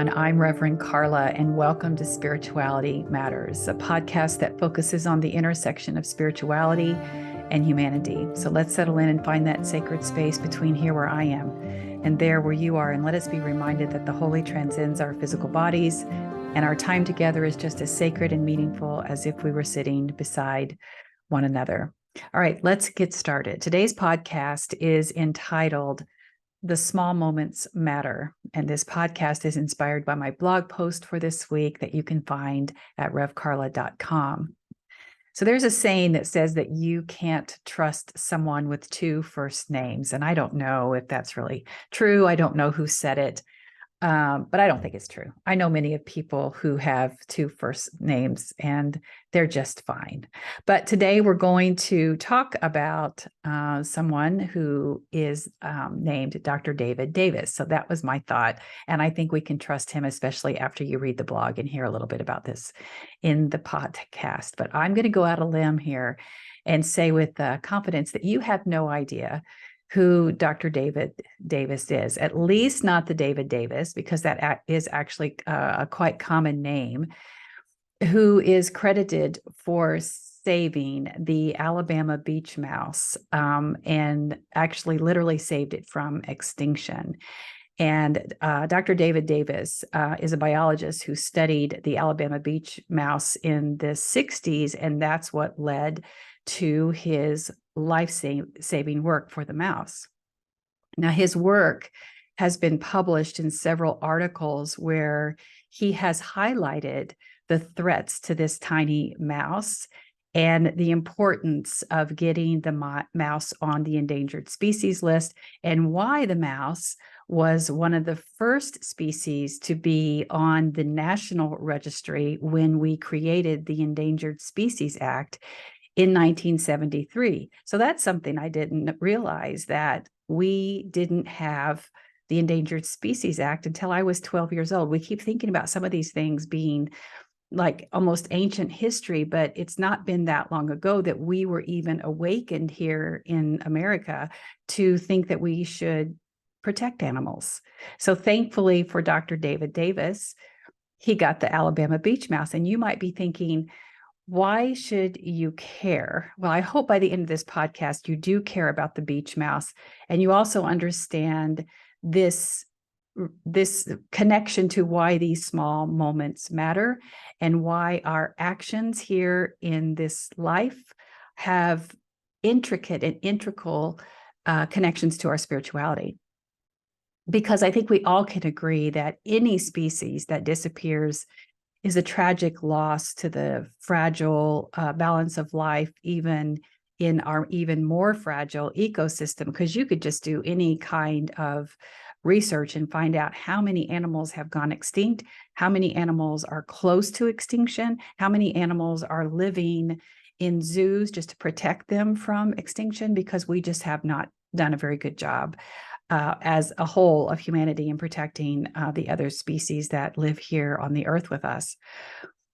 everyone. I'm Rev Karla, and welcome to Spirituality Matters, a podcast that focuses on the intersection of spirituality and humanity. So let's settle in and find that sacred space between here where I am and there where you are, and let us be reminded that the holy transcends our physical bodies, and our time together is just as sacred and meaningful as if we were sitting beside one another. All right, let's get started. Today's podcast is entitled The Small Moments Matter. And this podcast is inspired by my blog post for this week that you can find at revkarla.com. So there's a saying that says that you can't trust someone with two first names. And I don't know if that's really true. I don't know who said it. But I don't think it's true. I know many of people who have two first names and they're just fine. But today we're going to talk about someone who is named Dr. David Davis. So that was my thought. And I think we can trust him, especially after you read the blog and hear a little bit about this in the podcast. But I'm going to go out a limb here and say with confidence that you have no idea who Dr. David Davis is, at least not the David Davis, because that is actually a quite common name, who is credited for saving the Alabama beach mouse and actually literally saved it from extinction. And Dr. David Davis is a biologist who studied the Alabama beach mouse in the 60s, and that's what led to his life-saving work for the mouse. Now, his work has been published in several articles where he has highlighted the threats to this tiny mouse and the importance of getting the mouse on the endangered species list, and why the mouse was one of the first species to be on the National Registry when we created the Endangered Species Act in 1973. So that's something I didn't realize, that we didn't have the Endangered Species Act until I was 12 years old. We keep thinking about some of these things being like almost ancient history, but it's not been that long ago that we were even awakened here in America to think that we should protect animals. So thankfully for Dr. David Davis, he got the Alabama beach mouse. And you might be thinking, why should you care? Well, I hope by the end of this podcast, you do care about the beach mouse, and you also understand this connection to why these small moments matter and why our actions here in this life have intricate and integral connections to our spirituality. Because I think we all can agree that any species that disappears is a tragic loss to the fragile balance of life, even in our even more fragile ecosystem, because you could just do any kind of research and find out how many animals have gone extinct, how many animals are close to extinction, how many animals are living in zoos just to protect them from extinction, because we just have not done a very good job as a whole of humanity in protecting the other species that live here on the earth with us.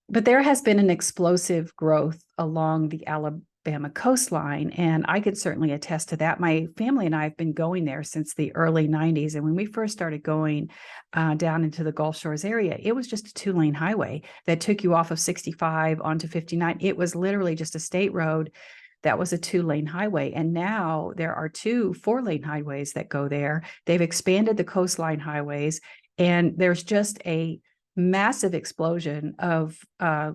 But there has been an explosive growth along the Alabama coastline, and I could certainly attest to that. My family and I have been going there since the early 90s. And when we first started going down into the Gulf Shores area, it was just a 2-lane highway that took you off of 65 onto 59. It was literally just a state road that was a 2-lane highway. And now there are 2 4-lane highways that go there. They've expanded the coastline highways, and there's just a massive explosion of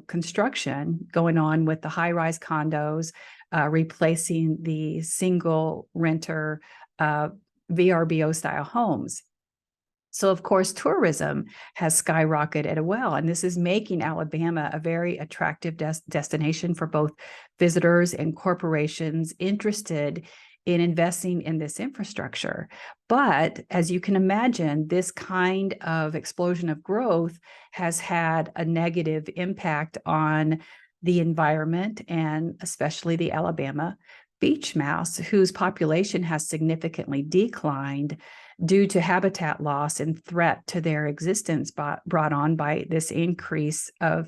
construction going on with the high-rise condos, replacing the single renter VRBO style homes. So, of course, tourism has skyrocketed as well, and this is making Alabama a very attractive destination for both visitors and corporations interested in investing in this infrastructure. But as you can imagine, this kind of explosion of growth has had a negative impact on the environment, and especially the Alabama beach mouse, whose population has significantly declined due to habitat loss and threat to their existence brought on by this increase of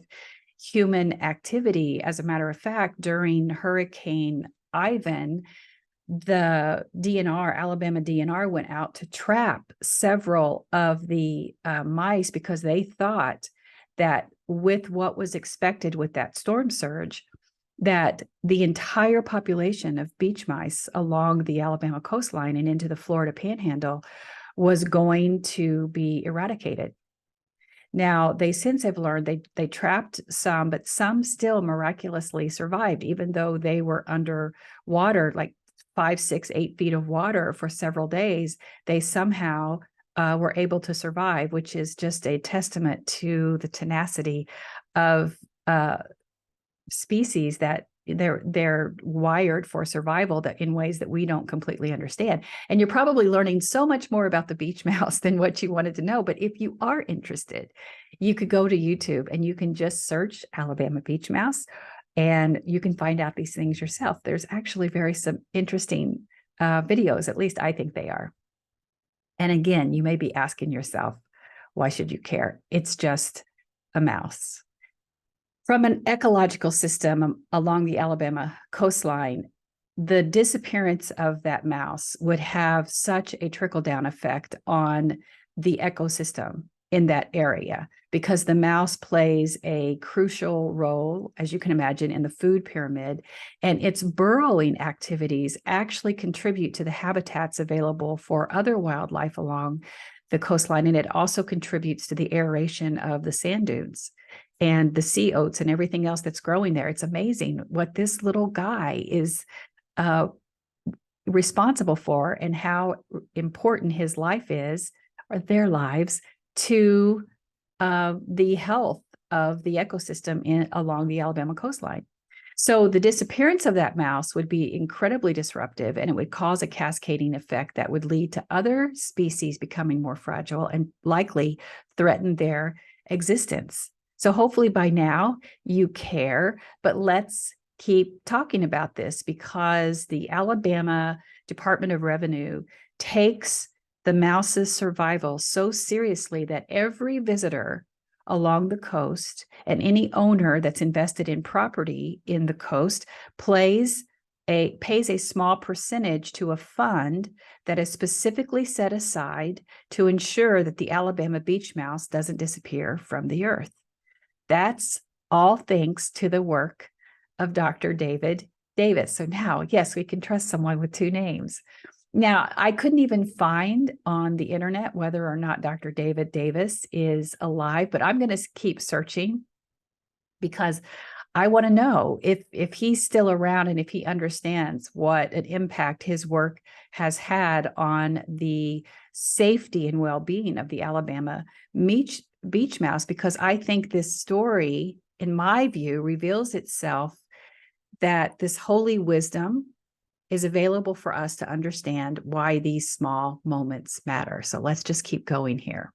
human activity. As a matter of fact, during Hurricane Ivan, the DNR, Alabama DNR, went out to trap several of the mice because they thought that with what was expected with that storm surge, that the entire population of beach mice along the Alabama coastline and into the Florida panhandle was going to be eradicated. Now, they since have learned they trapped some, but some still miraculously survived, even though they were underwater, like 5, 6, 8 feet of water for several days. They somehow were able to survive, which is just a testament to the tenacity of species that they're wired for survival, that in ways that we don't completely understand. And you're probably learning so much more about the beach mouse than what you wanted to know. But if you are interested, you could go to YouTube and you can just search Alabama beach mouse and you can find out these things yourself. There's actually some interesting videos, at least I think they are. And again, you may be asking yourself, why should you care? It's just a mouse. From an ecological system along the Alabama coastline, the disappearance of that mouse would have such a trickle-down effect on the ecosystem in that area, because the mouse plays a crucial role, as you can imagine, in the food pyramid, and its burrowing activities actually contribute to the habitats available for other wildlife along the coastline, and it also contributes to the aeration of the sand dunes and the sea oats and everything else that's growing there. It's amazing what this little guy is responsible for, and how important his life is, or their lives, to the health of the ecosystem along the Alabama coastline. So the disappearance of that mouse would be incredibly disruptive, and it would cause a cascading effect that would lead to other species becoming more fragile and likely threaten their existence. So hopefully by now you care, but let's keep talking about this, because the Alabama Department of Revenue takes the mouse's survival so seriously that every visitor along the coast and any owner that's invested in property in the coast pays a small percentage to a fund that is specifically set aside to ensure that the Alabama beach mouse doesn't disappear from the earth. That's all thanks to the work of Dr. David Davis. So now, yes, we can trust someone with 2 names. Now, I couldn't even find on the internet whether or not Dr. David Davis is alive, but I'm going to keep searching, because I want to know if he's still around and if he understands what an impact his work has had on the safety and well-being of the Alabama beach mouse, because I think this story, in my view, reveals itself that this holy wisdom is available for us to understand why these small moments matter. So let's just keep going here.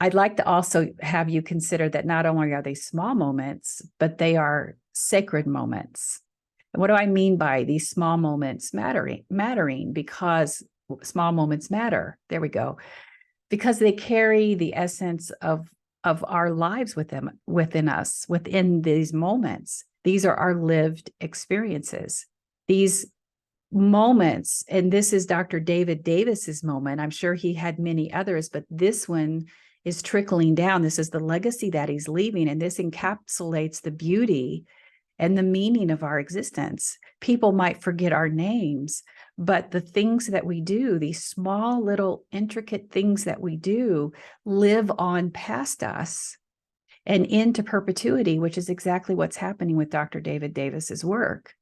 I'd like to also have you consider that not only are they small moments, but they are sacred moments. And what do I mean by these small moments mattering? Because small moments matter. There we go. Because they carry the essence of our lives within us, within these moments. These are our lived experiences. These moments, and this is Dr. David Davis's moment. I'm sure he had many others, but this one is trickling down. This is the legacy that he's leaving, and this encapsulates the beauty and the meaning of our existence. People might forget our names, but the things that we do, these small little intricate things that we do, live on past us and into perpetuity, which is exactly what's happening with Dr. David Davis's work.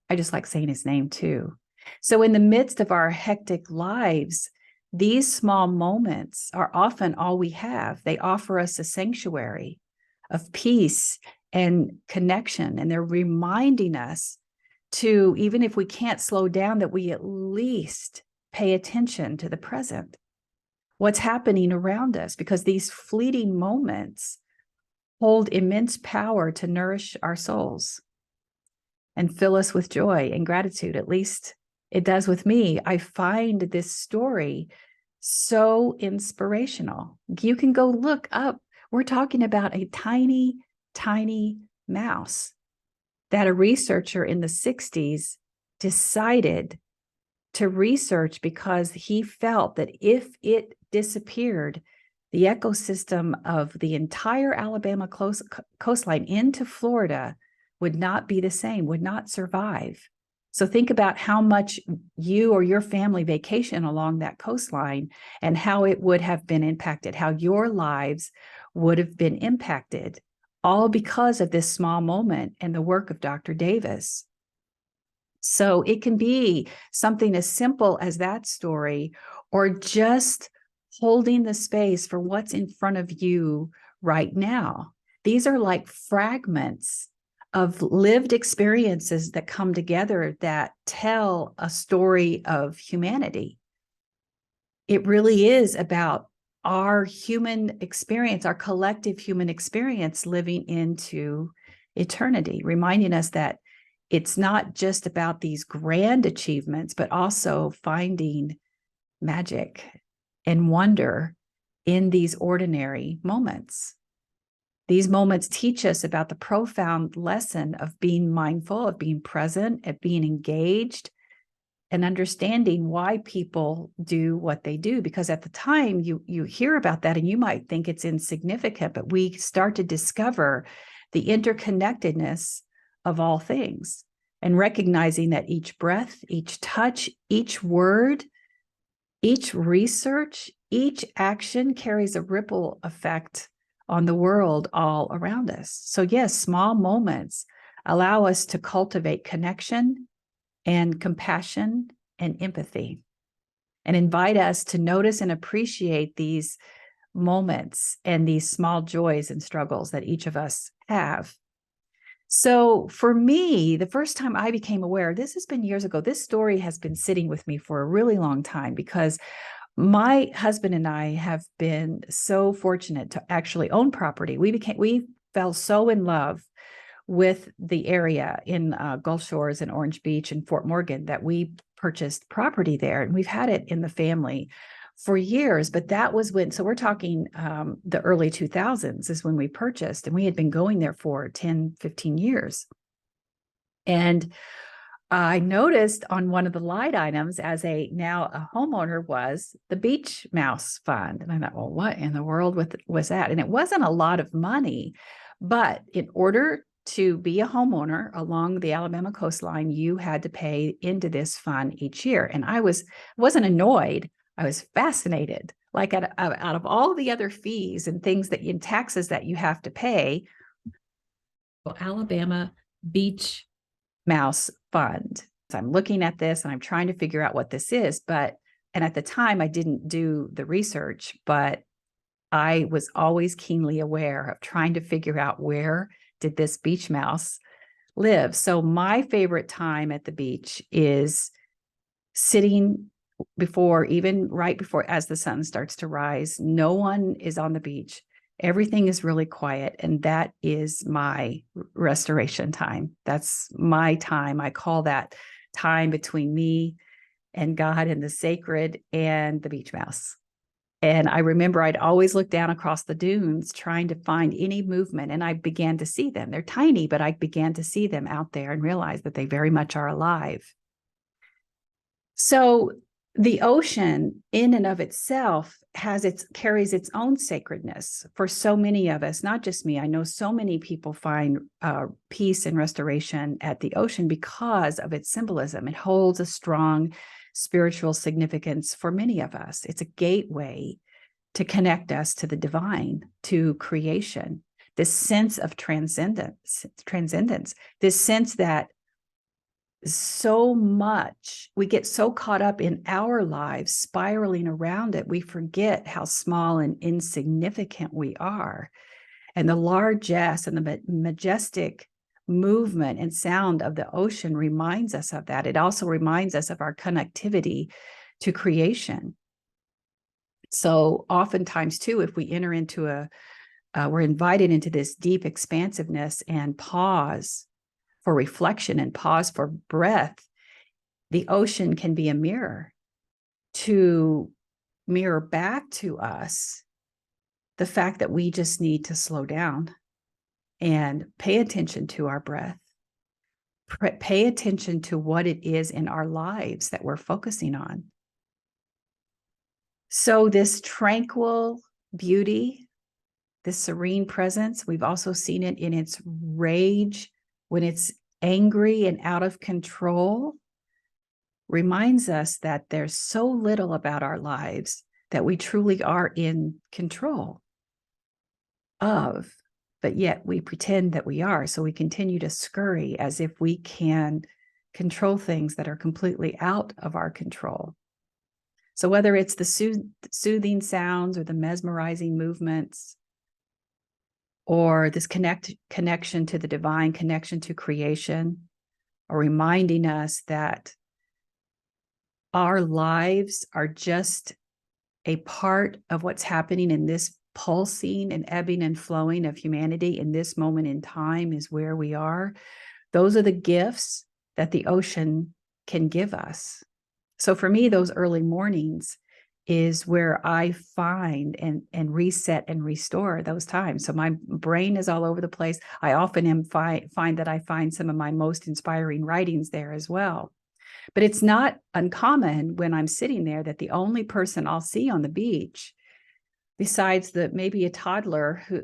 I just like saying his name too. So in the midst of our hectic lives, these small moments are often all we have. They offer us a sanctuary of peace and connection, and they're reminding us to, even if we can't slow down, that we at least pay attention to the present, what's happening around us, because these fleeting moments hold immense power to nourish our souls and fill us with joy and gratitude. At least it does with me. I find this story so inspirational. You can go look up. We're talking about a tiny, tiny mouse that a researcher in the 60s decided to research because he felt that if it disappeared, the ecosystem of the entire Alabama coastline into Florida would not be the same, would not survive. So think about how much you or your family vacation along that coastline and how it would have been impacted, how your lives would have been impacted, all because of this small moment and the work of Dr. Davis. So it can be something as simple as that story, or just holding the space for what's in front of you right now. These are like fragments of lived experiences that come together that tell a story of humanity. It really is about our human experience, our collective human experience living into eternity, reminding us that it's not just about these grand achievements, but also finding magic and wonder in these ordinary moments. These moments teach us about the profound lesson of being mindful, of being present, of being engaged, and understanding why people do what they do. Because at the time you hear about that and you might think it's insignificant, but we start to discover the interconnectedness of all things, and recognizing that each breath, each touch, each word, each research, each action carries a ripple effect on the world all around us. So yes, small moments allow us to cultivate connection and compassion and empathy, and invite us to notice and appreciate these moments and these small joys and struggles that each of us have. So for me, the first time I became aware, this has been years ago, this story has been sitting with me for a really long time, because my husband and I have been so fortunate to actually own property. We fell so in love with the area in Gulf Shores and Orange Beach and Fort Morgan that we purchased property there, and we've had it in the family for years. But that was when, so we're talking the early 2000s is when we purchased, and we had been going there for 10, 15 years. And I noticed on one of the line items as now a homeowner was the Beach Mouse Fund. And I thought, well, what in the world was that? And it wasn't a lot of money, but in order to be a homeowner along the Alabama coastline, you had to pay into this fund each year. And I wasn't annoyed. I was fascinated. Like out of all the other fees and things and taxes that you have to pay, Alabama Beach Mouse Fund. So I'm looking at this and I'm trying to figure out what this is. And at the time I didn't do the research, but I was always keenly aware of trying to figure out where did this beach mouse live. So my favorite time at the beach is sitting right before, as the sun starts to rise. No one is on the beach. Everything is really quiet. And that is my restoration time. That's my time. I call that time between me and God and the sacred and the beach mouse. And I remember I'd always look down across the dunes trying to find any movement, and I began to see them. They're tiny, but I began to see them out there and realize that they very much are alive. So the ocean in and of itself carries its own sacredness for so many of us, not just me. I know so many people find peace and restoration at the ocean because of its symbolism. It holds a strong spiritual significance for many of us. It's a gateway to connect us to the divine, to creation, this sense of transcendence, this sense that so much, we get so caught up in our lives spiraling around it, we forget how small and insignificant we are. And the largesse and the majestic movement and sound of the ocean reminds us of that. It also reminds us of our connectivity to creation. So oftentimes too, if we enter into we're invited into this deep expansiveness and pause for reflection and pause for breath, the ocean can be a mirror to mirror back to us the fact that we just need to slow down and pay attention to our breath, pay attention to what it is in our lives that we're focusing on. So this tranquil beauty, this serene presence, we've also seen it in its rage when it's angry and out of control, reminds us that there's so little about our lives that we truly are in control of, but yet we pretend that we are. So we continue to scurry as if we can control things that are completely out of our control. So whether it's the soothing sounds or the mesmerizing movements, or this connection to the divine, connection to creation, or reminding us that our lives are just a part of what's happening in this pulsing and ebbing and flowing of humanity in this moment in time is where we are. Those are the gifts that the ocean can give us. So for me, those early mornings is where I find and reset and restore those times. So my brain is all over the place. I often find that I find some of my most inspiring writings there as well. But it's not uncommon when I'm sitting there that the only person I'll see on the beach, besides maybe a toddler who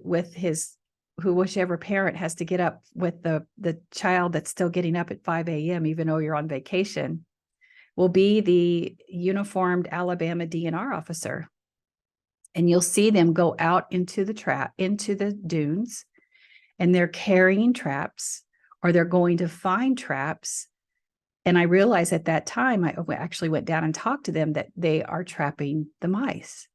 whichever parent has to get up with the child that's still getting up at 5 a.m., even though you're on vacation, will be the uniformed Alabama DNR officer. And you'll see them go out into the dunes, and they're carrying traps, or they're going to find traps. And I realized at that time, I actually went down and talked to them, that they are trapping the mice.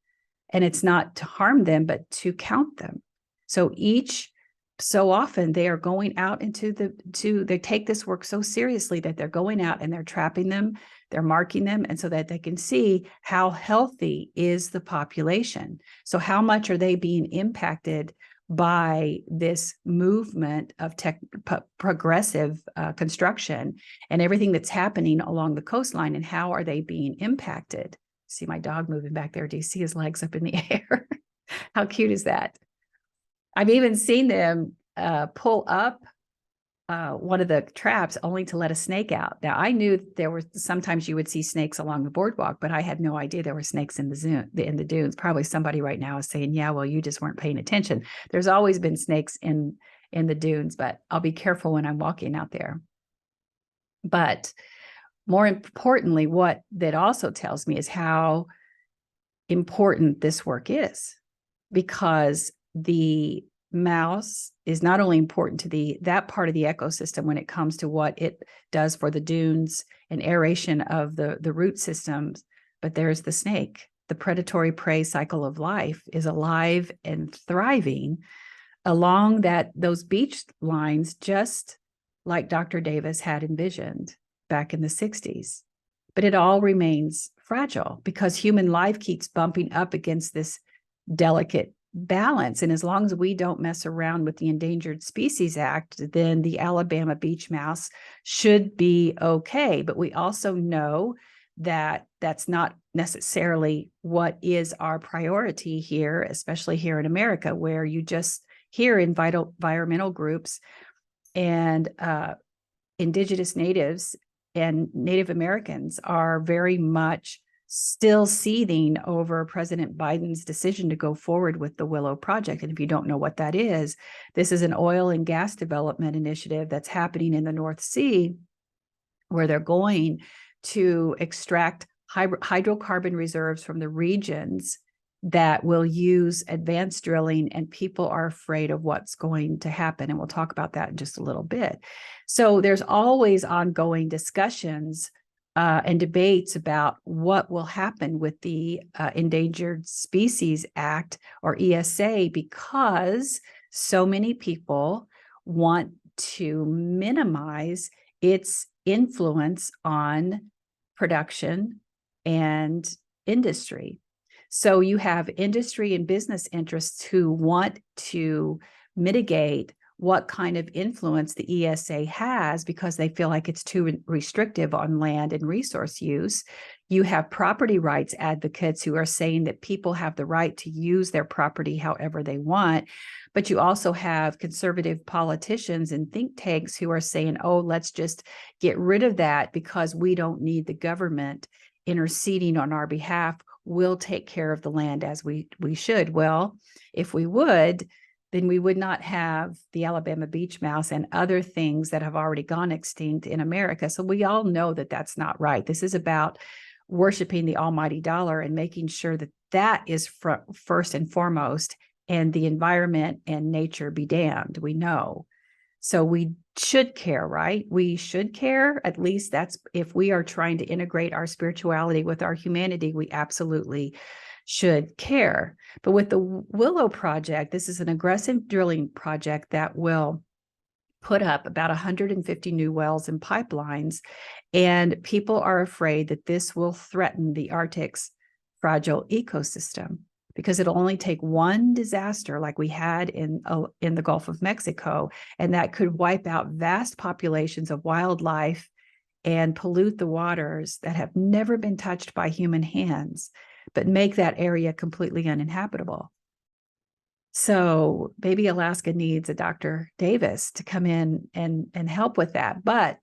And it's not to harm them, but to count them. So often they are going out they take this work so seriously that they're going out and they're trapping them, they're marking them, and so that they can see how healthy is the population. So how much are they being impacted by this movement of progressive construction and everything that's happening along the coastline, and how are they being impacted? See my dog moving back there. Do you see his legs up in the air? How cute is that? I've even seen them pull up one of the traps only to let a snake out. Now, I knew there were sometimes you would see snakes along the boardwalk, but I had no idea there were snakes in the dunes. Probably somebody right now is saying, yeah, well, you just weren't paying attention. There's always been snakes in the dunes, but I'll be careful when I'm walking out there. But more importantly, what that also tells me is how important this work is, because the mouse is not only important to that part of the ecosystem when it comes to what it does for the dunes and aeration of the root systems, but there's the snake. The predatory prey cycle of life is alive and thriving along those beach lines, just like Dr. Davis had envisioned back in the 60s. But it all remains fragile because human life keeps bumping up against this delicate balance. And as long as we don't mess around with the Endangered Species Act, then the Alabama beach mouse should be okay. But we also know that that's not necessarily what is our priority here, especially here in America, where you just hear environmental groups and indigenous natives and Native Americans are very much still seething over President Biden's decision to go forward with the Willow Project. And if you don't know what that is, this is an oil and gas development initiative that's happening in the North Sea, where they're going to extract hydrocarbon reserves from the regions that will use advanced drilling, and people are afraid of what's going to happen. And we'll talk about that in just a little bit. So there's always ongoing discussions and debates about what will happen with the Endangered Species Act, or ESA, because so many people want to minimize its influence on production and industry. So you have industry and business interests who want to mitigate what kind of influence the ESA has because they feel like it's too restrictive on land and resource use. You have property rights advocates who are saying that people have the right to use their property however they want. But you also have conservative politicians and think tanks who are saying, oh, let's just get rid of that because we don't need the government interceding on our behalf. We'll take care of the land as we should. Well, if we would, then we would not have the Alabama beach mouse and other things that have already gone extinct in America. So we all know that that's not right. This is about worshiping the almighty dollar and making sure that that is first and foremost, and the environment and nature be damned. We know. So we should care, right? We should care. At least that's if we are trying to integrate our spirituality with our humanity, we absolutely should care. But with the Willow Project, this is an aggressive drilling project that will put up about 150 new wells and pipelines. And people are afraid that this will threaten the Arctic's fragile ecosystem because it'll only take one disaster like we had in the Gulf of Mexico, and that could wipe out vast populations of wildlife and pollute the waters that have never been touched by human hands, but make that area completely uninhabitable. So maybe Alaska needs a Dr. Davis to come in and help with that. But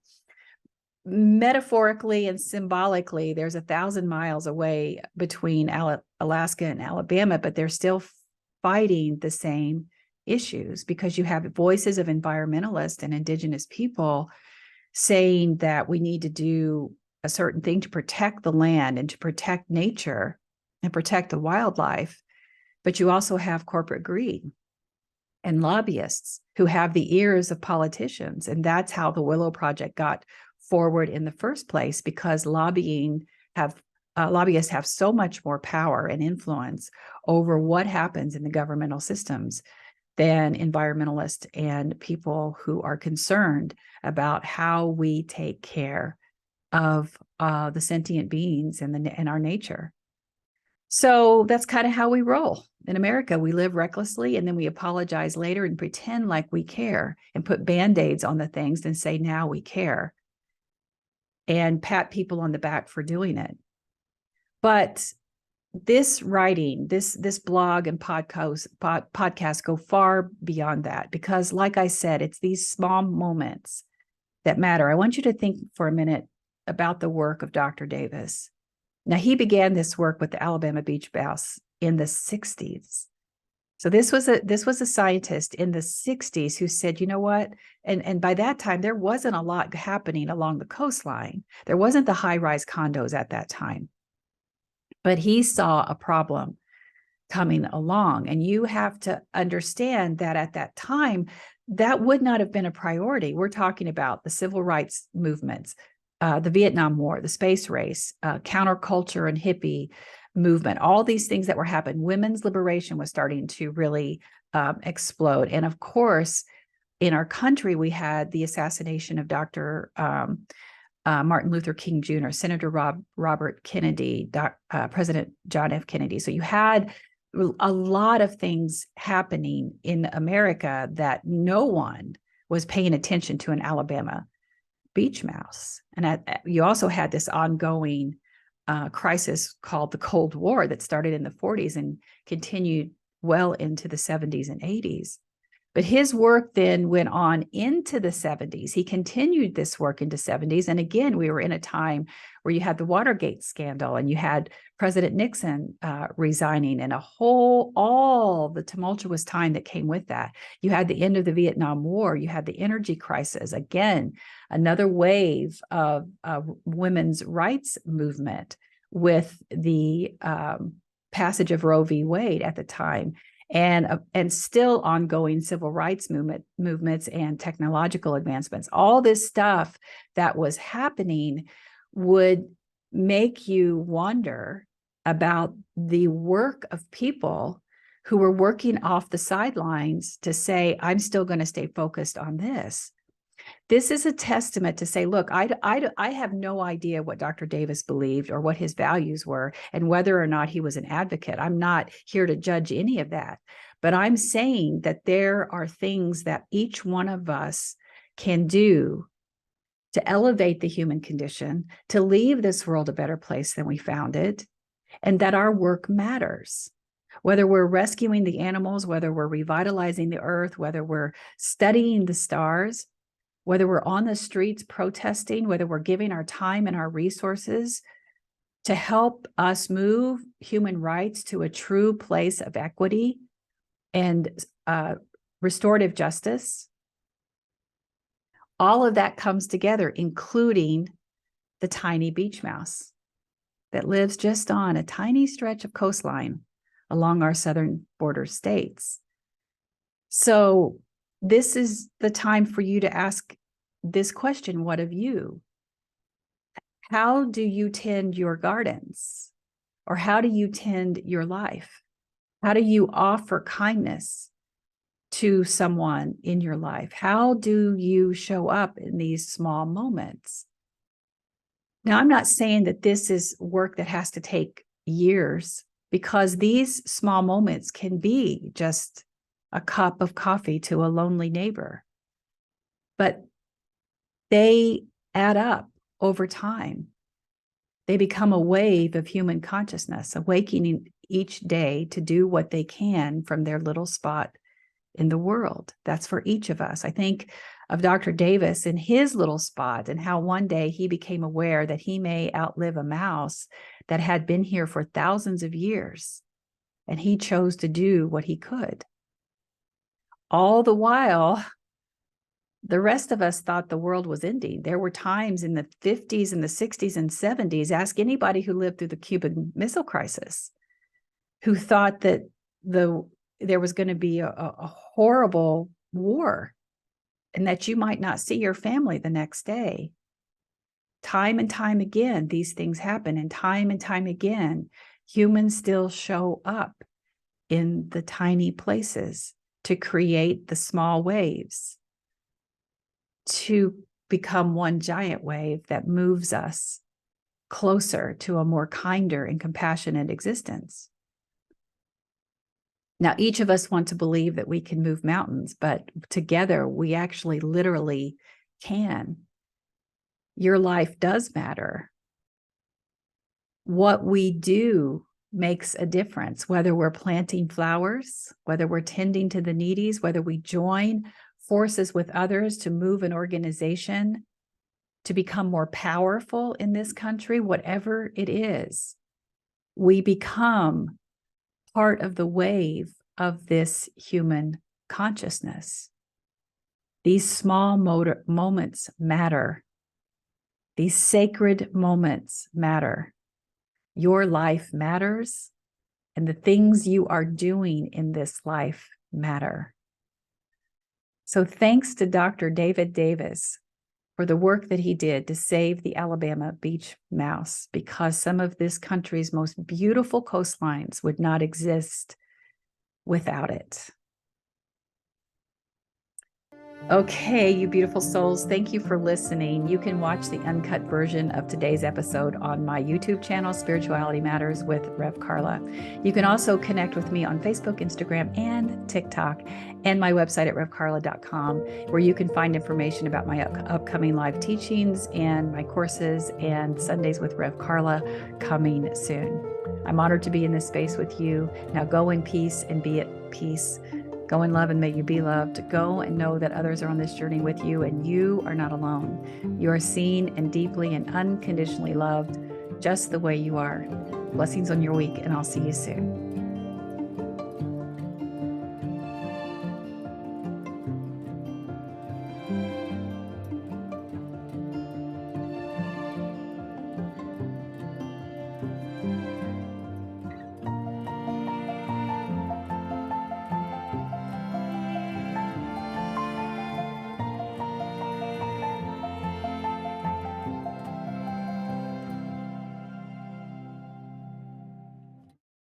metaphorically and symbolically, there's 1,000 miles away between Alaska and Alabama, but they're still fighting the same issues because you have voices of environmentalists and indigenous people saying that we need to do a certain thing to protect the land and to protect nature and protect the wildlife. But you also have corporate greed and lobbyists who have the ears of politicians. And that's how the Willow Project got forward in the first place, because lobbyists have so much more power and influence over what happens in the governmental systems than environmentalists and people who are concerned about how we take care of the sentient beings and our nature. So that's kind of how we roll. In America, we live recklessly and then we apologize later and pretend like we care and put Band-Aids on the things and say, now we care, and pat people on the back for doing it. But this writing, this blog and podcast go far beyond that, because like I said, it's these small moments that matter. I want you to think for a minute about the work of Dr. Davis. Now, he began this work with the Alabama beach mouse in the 60s. So this was a scientist in the 60s who said, you know what? And by that time, there wasn't a lot happening along the coastline. There wasn't the high-rise condos at that time. But he saw a problem coming along. And you have to understand that at that time, that would not have been a priority. We're talking about the civil rights movements, the Vietnam War, the space race, counterculture and hippie movement, all these things that were happening. Women's liberation was starting to really explode. And of course, in our country, we had the assassination of Dr. Martin Luther King Jr., Senator Robert Kennedy, President John F. Kennedy. So you had a lot of things happening in America that no one was paying attention to in Alabama beach mouse. And you also had this ongoing crisis called the Cold War that started in the 40s and continued well into the 70s and 80s. But his work then went on into the 70s. He continued this work into 70s. And again, we were in a time where you had the Watergate scandal and you had President Nixon resigning and all the tumultuous time that came with that. You had the end of the Vietnam War. You had the energy crisis. Again, another wave of women's rights movement with the passage of Roe v. Wade at the time. And still ongoing civil rights movements and technological advancements. All this stuff that was happening would make you wonder about the work of people who were working off the sidelines to say, I'm still going to stay focused on this. This is a testament to say, look, I have no idea what Dr. Davis believed or what his values were and whether or not he was an advocate. I'm not here to judge any of that, but I'm saying that there are things that each one of us can do to elevate the human condition, to leave this world a better place than we found it, and that our work matters. Whether we're rescuing the animals, whether we're revitalizing the earth, whether we're studying the stars, whether we're on the streets protesting, whether we're giving our time and our resources to help us move human rights to a true place of equity and restorative justice, all of that comes together, including the tiny beach mouse that lives just on a tiny stretch of coastline along our southern border states. So this is the time for you to ask this question: what of you? How do you tend your gardens? Or how do you tend your life? How do you offer kindness to someone in your life? How do you show up in these small moments? Now, I'm not saying that this is work that has to take years, because these small moments can be just a cup of coffee to a lonely neighbor, but they add up over time. They become a wave of human consciousness, awakening each day to do what they can from their little spot in the world. That's for each of us. I think of Dr. Davis in his little spot and how one day he became aware that he may outlive a mouse that had been here for thousands of years, and he chose to do what he could. All the while, the rest of us thought the world was ending. There were times in the 50s and the 60s and 70s, ask anybody who lived through the Cuban Missile Crisis, who thought that there was going to be a horrible war and that you might not see your family the next day. Time and time again, these things happen. And time again, humans still show up in the tiny places to create the small waves, to become one giant wave that moves us closer to a more kinder and compassionate existence. Now, each of us want to believe that we can move mountains, but together we actually literally can. Your life does matter. What we do makes a difference, whether we're planting flowers, whether we're tending to the needies, whether we join forces with others to move an organization to become more powerful in this country, whatever it is, we become part of the wave of this human consciousness. These small moments matter. These sacred moments matter. Your life matters, and the things you are doing in this life matter. So thanks to Dr. David Davis for the work that he did to save the Alabama beach mouse, because some of this country's most beautiful coastlines would not exist without it. Okay, you beautiful souls, thank you for listening. You can watch the uncut version of today's episode on my YouTube channel, Spirituality Matters with Rev Karla. You can also connect with me on Facebook, Instagram, and TikTok, and my website at revkarla.com, where you can find information about my upcoming live teachings and my courses and Sundays with Rev Karla coming soon. I'm honored to be in this space with you. Now go in peace and be at peace. Go in love and may you be loved. Go and know that others are on this journey with you and you are not alone. You are seen and deeply and unconditionally loved just the way you are. Blessings on your week, and I'll see you soon.